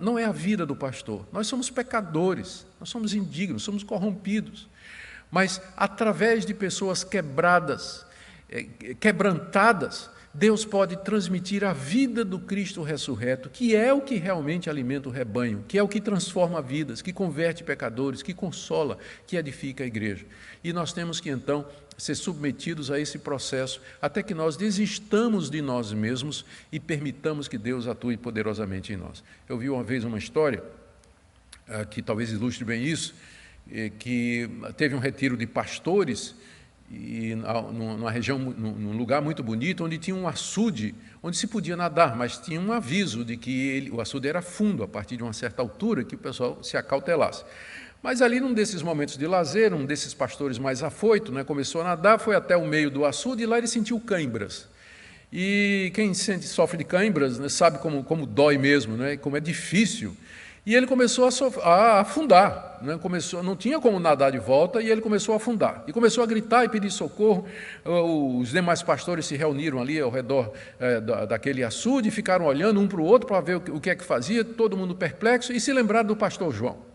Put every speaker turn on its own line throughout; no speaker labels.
não é a vida do pastor. Nós somos pecadores, nós somos indignos, somos corrompidos. Mas através de pessoas quebradas, quebrantadas, Deus pode transmitir a vida do Cristo ressurreto, que é o que realmente alimenta o rebanho, que é o que transforma vidas, que converte pecadores, que consola, que edifica a igreja. E nós temos que, então, ser submetidos a esse processo, até que nós desistamos de nós mesmos e permitamos que Deus atue poderosamente em nós. Eu vi uma vez uma história, que talvez ilustre bem isso, que teve um retiro de pastores, e numa região, num lugar muito bonito, onde tinha um açude, onde se podia nadar, mas tinha um aviso de que o açude era fundo, a partir de uma certa altura, que o pessoal se acautelasse. Mas ali, num desses momentos de lazer, um desses pastores mais afoito, começou a nadar, foi até o meio do açude, e lá ele sentiu cãibras. E quem sofre de cãibras, sabe como dói mesmo, como é difícil. E ele começou a afundar, não tinha como nadar de volta, e ele começou a afundar. E começou a gritar e pedir socorro. Os demais pastores se reuniram ali ao redor daquele açude, e ficaram olhando um para o outro para ver o que é que fazia, todo mundo perplexo, e se lembraram do pastor João.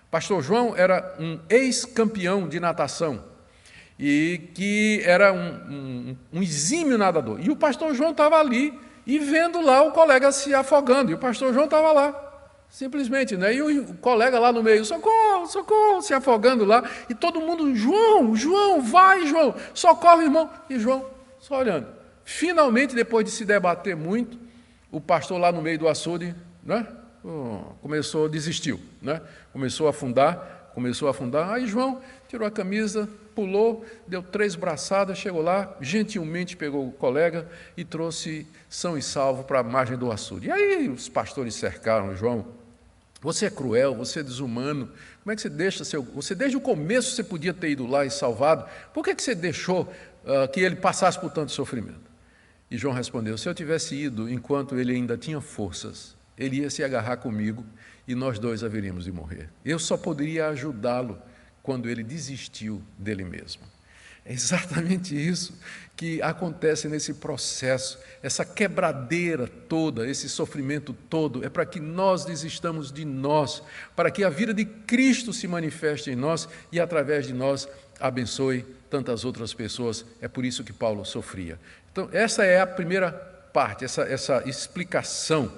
Pastor João era um ex-campeão de natação, e que era um exímio nadador. E o pastor João estava ali, e vendo lá o colega se afogando, e o pastor João estava lá, simplesmente, e o colega lá no meio, socorro, socorro, se afogando lá, e todo mundo, João, vai, João, socorre, irmão, e João só olhando. Finalmente, depois de se debater muito, o pastor lá no meio do açude, desistiu, começou a afundar, aí João tirou a camisa, pulou, deu 3 braçadas, chegou lá, gentilmente pegou o colega e trouxe são e salvo para a margem do açude. E aí os pastores cercaram João. Você é cruel, você é desumano, como é que você deixa você desde o começo você podia ter ido lá e salvado, por que você deixou que ele passasse por tanto sofrimento? E João respondeu, se eu tivesse ido enquanto ele ainda tinha forças, ele ia se agarrar comigo e nós dois haveríamos de morrer. Eu só poderia ajudá-lo quando ele desistiu dele mesmo. É exatamente isso que acontece nesse processo, essa quebradeira toda, esse sofrimento todo, é para que nós desistamos de nós, para que a vida de Cristo se manifeste em nós e, através de nós, abençoe tantas outras pessoas. É por isso que Paulo sofria. Então, essa é a primeira parte, essa explicação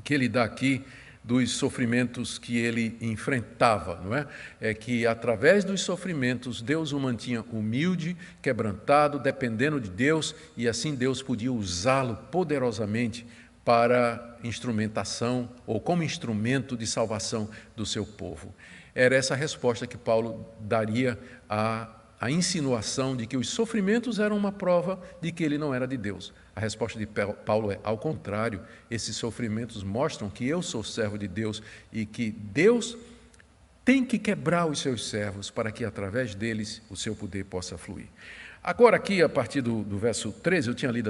que ele dá aqui dos sofrimentos que ele enfrentava, É que através dos sofrimentos Deus o mantinha humilde, quebrantado, dependendo de Deus, e assim Deus podia usá-lo poderosamente para instrumentação ou como instrumento de salvação do seu povo. Era essa a resposta que Paulo daria à insinuação de que os sofrimentos eram uma prova de que ele não era de Deus. A resposta de Paulo é, ao contrário, esses sofrimentos mostram que eu sou servo de Deus e que Deus tem que quebrar os seus servos para que, através deles, o seu poder possa fluir. Agora aqui, a partir do verso 13, eu tinha lido